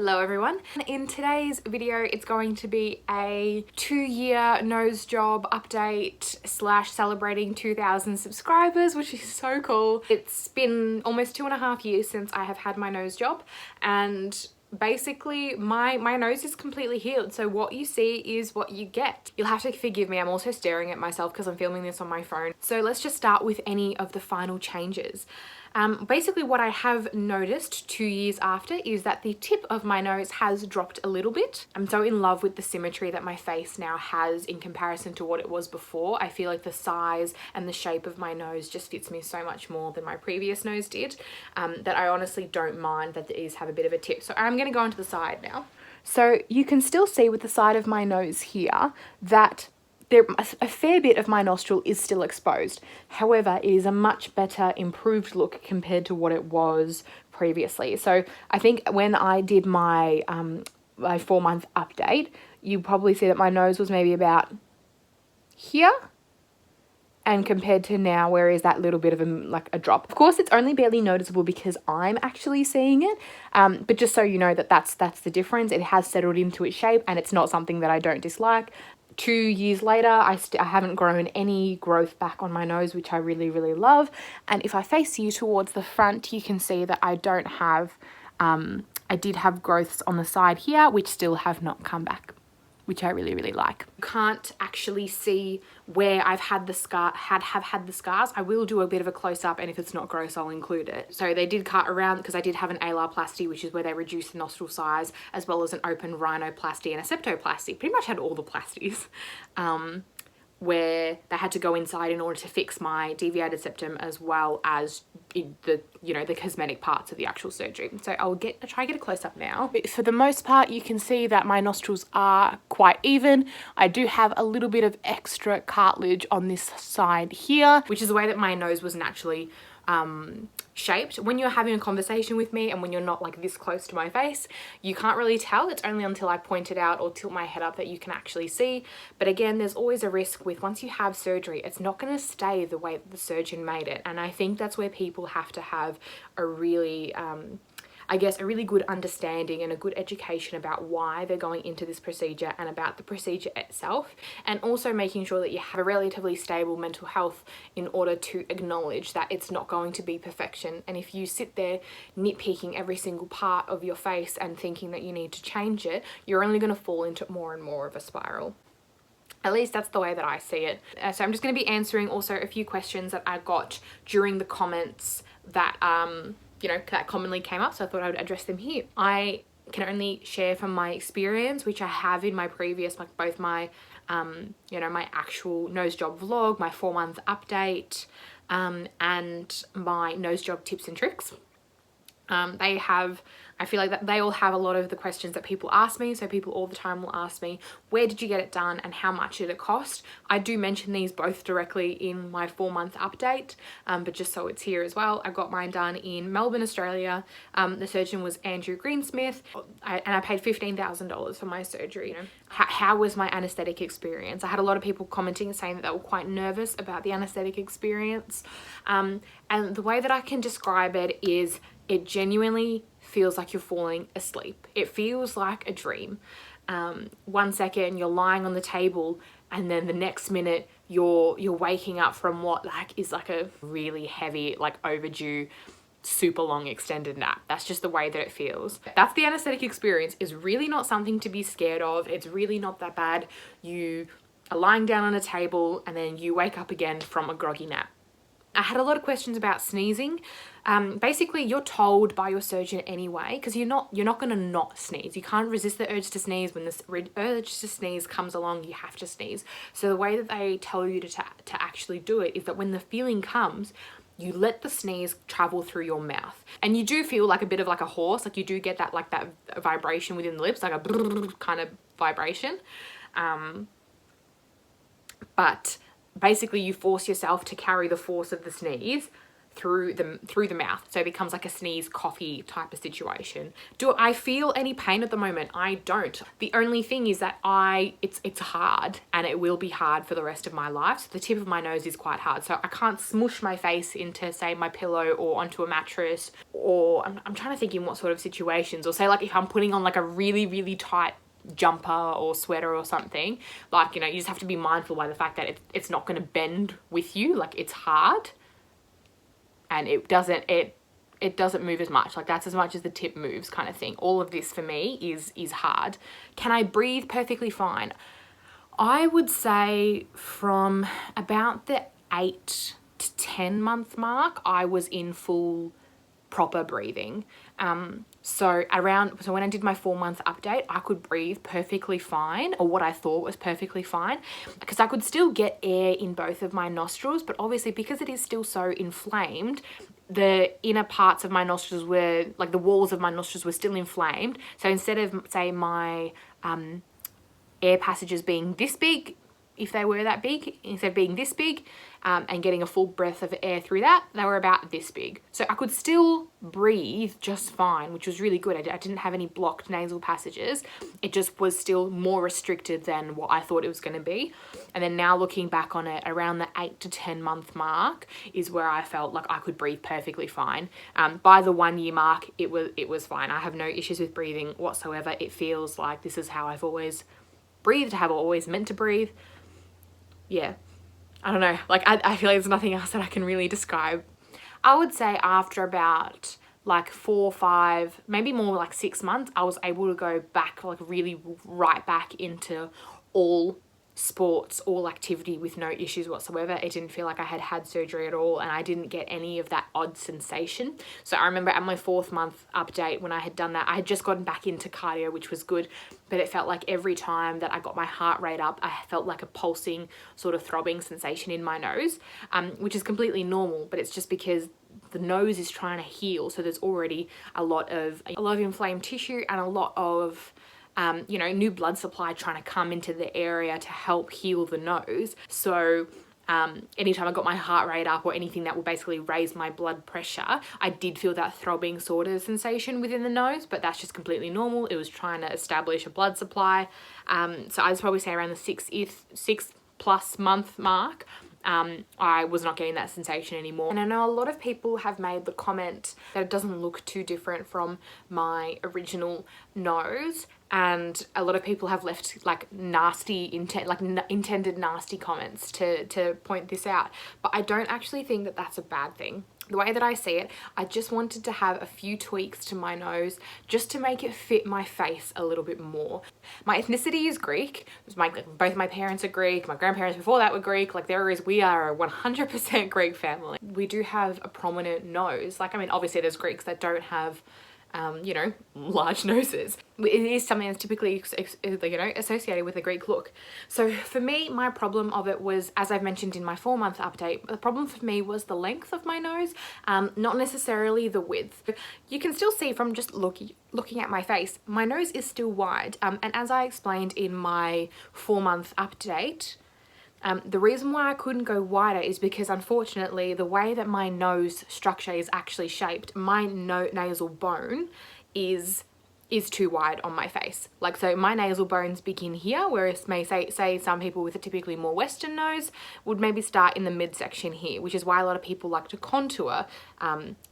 Hello everyone. In today's video, it's going to be a 2-year nose job update slash celebrating 2,000 subscribers, which is so cool. It's been almost 2.5 years since I have had my nose job, and basically my nose is completely healed. So what you see is what you get. You'll have to forgive me, I'm also staring at myself because I'm filming this on my phone. So let's just start with any of the final changes. Basically what I have noticed 2 years after is that the tip of my nose has dropped a little bit. I'm so in love with the symmetry that my face now has in comparison to what it was before. I feel like the size and the shape of my nose just fits me so much more than my previous nose did, that I honestly don't mind that the ears have a bit of a tip. So I'm going to go onto the side now. So you can still see with the side of my nose here that a fair bit of my nostril is still exposed. However, it is a much better improved look compared to what it was previously. So I think when I did my 4-month update, you probably see that my nose was maybe about here, and compared to now, where is that little bit of a drop. Of course, it's only barely noticeable because I'm actually seeing it, but just so you know that's the difference. It has settled into its shape and it's not something that I don't dislike. 2 years later, I haven't grown any growth back on my nose, which I really, really love. And if I face you towards the front, you can see that I don't have, I did have growths on the side here, which still have not come back, which I really, really like. You can't actually see where I've had the had the scars. I will do a bit of a close-up, and if it's not gross, I'll include it. So they did cut around because I did have an alarplasty, which is where they reduce the nostril size, as well as an open rhinoplasty and a septoplasty. Pretty much had all the plasties. Where they had to go inside in order to fix my deviated septum, as well as the cosmetic parts of the actual surgery. So I'll try to get a close-up now. For the most part, you can see that my nostrils are quite even. I do have a little bit of extra cartilage on this side here, which is the way that my nose was naturally shaped. When you're having a conversation with me and when you're not like this close to my face, you can't really tell. It's only until I point it out or tilt my head up that you can actually see. But again, there's always a risk with once you have surgery, it's not going to stay the way that the surgeon made it. And I think that's where people have to have a really a really good understanding and a good education about why they're going into this procedure and about the procedure itself, and also making sure that you have a relatively stable mental health in order to acknowledge that it's not going to be perfection. And if you sit there nitpicking every single part of your face and thinking that you need to change it, you're only going to fall into more and more of a spiral. At least that's the way that I see it. So I'm just going to be answering also a few questions that I got during the comments that that commonly came up, so I thought I would address them here. I can only share from my experience, which I have in my previous, like both my, my actual nose job vlog, my 4-month update, and my nose job tips and tricks. I feel like that they all have a lot of the questions that people ask me. So people all the time will ask me, where did you get it done and how much did it cost? I do mention these both directly in my 4-month update, but just so it's here as well. I got mine done in Melbourne, Australia. The surgeon was Andrew Greensmith, and I paid $15,000 for my surgery. How was my anesthetic experience? I had a lot of people commenting saying that they were quite nervous about the anesthetic experience. And the way that I can describe it is it genuinely feels like you're falling asleep. It feels like a dream. 1 second you're lying on the table, and then the next minute you're waking up from what is a really heavy, overdue, super long extended nap. That's just the way that it feels. That's the anesthetic experience. Is really not something to be scared of. It's really not that bad. You are lying down on a table and then you wake up again from a groggy nap. I had a lot of questions about sneezing. Basically, you're told by your surgeon anyway, because you're not going to not sneeze. You can't resist the urge to sneeze. When the urge to sneeze comes along, you have to sneeze. So the way that they tell you to actually do it is that when the feeling comes, you let the sneeze travel through your mouth, and you do feel like a bit of like a horse. Like you do get that that vibration within the lips, like a kind of vibration. But basically you force yourself to carry the force of the sneeze through the mouth, so it becomes like a sneeze coffee type of situation. Do I feel any pain at the moment? I don't. The only thing is that it's hard, and it will be hard for the rest of my life. So the tip of my nose is quite hard, so I can't smush my face into, say, my pillow or onto a mattress, or I'm trying to think in what sort of situations, or say like if I'm putting on like a really tight jumper or sweater or something, like, you know, you just have to be mindful by the fact that it's not going to bend with you. Like, it's hard, and it doesn't move as much. Like, that's as much as the tip moves, kind of thing. All of this for me is hard. Can I breathe perfectly fine? I would say from about the 8 to 10 month mark, I was in full proper breathing. So when I did my 4-month update, I could breathe perfectly fine, or what I thought was perfectly fine, because I could still get air in both of my nostrils, but obviously because it is still so inflamed, the inner parts of my nostrils were, like the walls of my nostrils were still inflamed. So instead of, say, my air passages being this big, if they were that big, instead of being this big, and getting a full breath of air through that, they were about this big. So I could still breathe just fine, which was really good. I didn't have any blocked nasal passages. It just was still more restricted than what I thought it was going to be. And then now looking back on it, around the 8 to 10 month mark is where I felt like I could breathe perfectly fine. By the 1 year mark, it was fine. I have no issues with breathing whatsoever. It feels like this is how I've always breathed, how I've always meant to breathe. Yeah, I don't know, like I feel like there's nothing else that I can really describe. I would say after about like 4, 5, maybe more like 6 months, I was able to go back, like really right back into all sports, all activity with no issues whatsoever. It didn't feel like I had had surgery at all, and I didn't get any of that odd sensation. So I remember at my 4th month update, when I had done that, I had just gotten back into cardio, which was good, but it felt like every time that I got my heart rate up, I felt like a pulsing sort of throbbing sensation in my nose, which is completely normal, but it's just because the nose is trying to heal. So there's already a lot of inflamed tissue and a lot of new blood supply trying to come into the area to help heal the nose. So anytime I got my heart rate up or anything that would basically raise my blood pressure, I did feel that throbbing sort of sensation within the nose, but that's just completely normal. It was trying to establish a blood supply. So I'd probably say around the 6+ month mark, I was not getting that sensation anymore. And I know a lot of people have made the comment that it doesn't look too different from my original nose, and a lot of people have left like intended nasty comments to point this out, but I don't actually think that that's a bad thing. The way that I see it, I just wanted to have a few tweaks to my nose just to make it fit my face a little bit more. My ethnicity is Greek. Both my parents are Greek. My grandparents before that were Greek. Like, we are a 100% Greek family. We do have a prominent nose. Like, I mean, obviously there's Greeks that don't have large noses. It is something that's typically, associated with a Greek look. So for me, my problem of it was, as I've mentioned in my 4-month update, the problem for me was the length of my nose, not necessarily the width. You can still see from just looking at my face, my nose is still wide. And as I explained in my 4-month update, the reason why I couldn't go wider is because, unfortunately, the way that my nose structure is actually shaped, my nasal bone is too wide on my face. Like, so my nasal bones begin here, whereas say some people with a typically more Western nose would maybe start in the midsection here, which is why a lot of people like to contour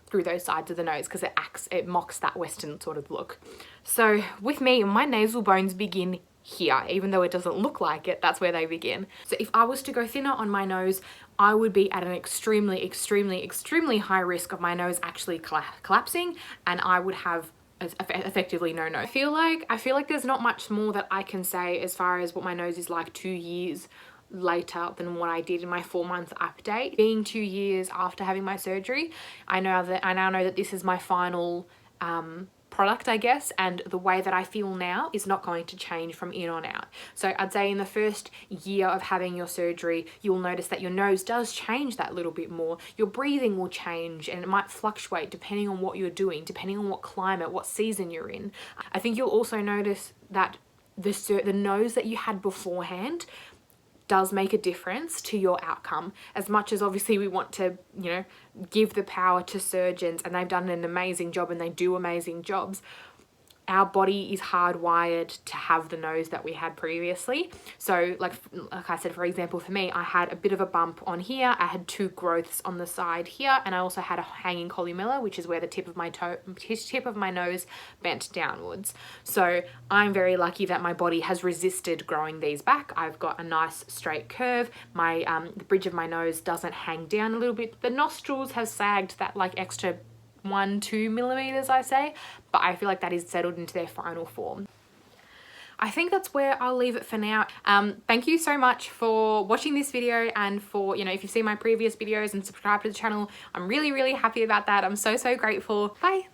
through those sides of the nose, because it mocks that Western sort of look. So with me, my nasal bones begin here, even though it doesn't look like it, that's where they begin. So if I was to go thinner on my nose, I would be at an extremely high risk of my nose actually collapsing, and I would have effectively no nose. I feel like there's not much more that I can say as far as what my nose is like 2 years later than what I did in my 4-month update. Being 2 years after having my surgery, I now know that this is my final product, I guess, and the way that I feel now is not going to change from in on out. So I'd say in the first year of having your surgery, you'll notice that your nose does change that little bit more. Your breathing will change, and it might fluctuate depending on what you're doing, depending on what climate, what season you're in. I think you'll also notice that the nose that you had beforehand does make a difference to your outcome. As much as obviously we want to, you know, give the power to surgeons, and they've done an amazing job and they do amazing jobs, our body is hardwired to have the nose that we had previously. So like I said, for example, for me, I had a bit of a bump on here. I had 2 growths on the side here, and I also had a hanging columella, which is where the tip of my nose bent downwards. So I'm very lucky that my body has resisted growing these back. I've got a nice straight curve. My the bridge of my nose doesn't hang down a little bit. The nostrils have sagged that like extra 1-2 millimeters, I say, but I feel like that is settled into their final form. I think that's where I'll leave it for now. Thank you so much for watching this video, and for, you know, if you've seen my previous videos and subscribed to the channel, I'm really happy about that. I'm so grateful. Bye.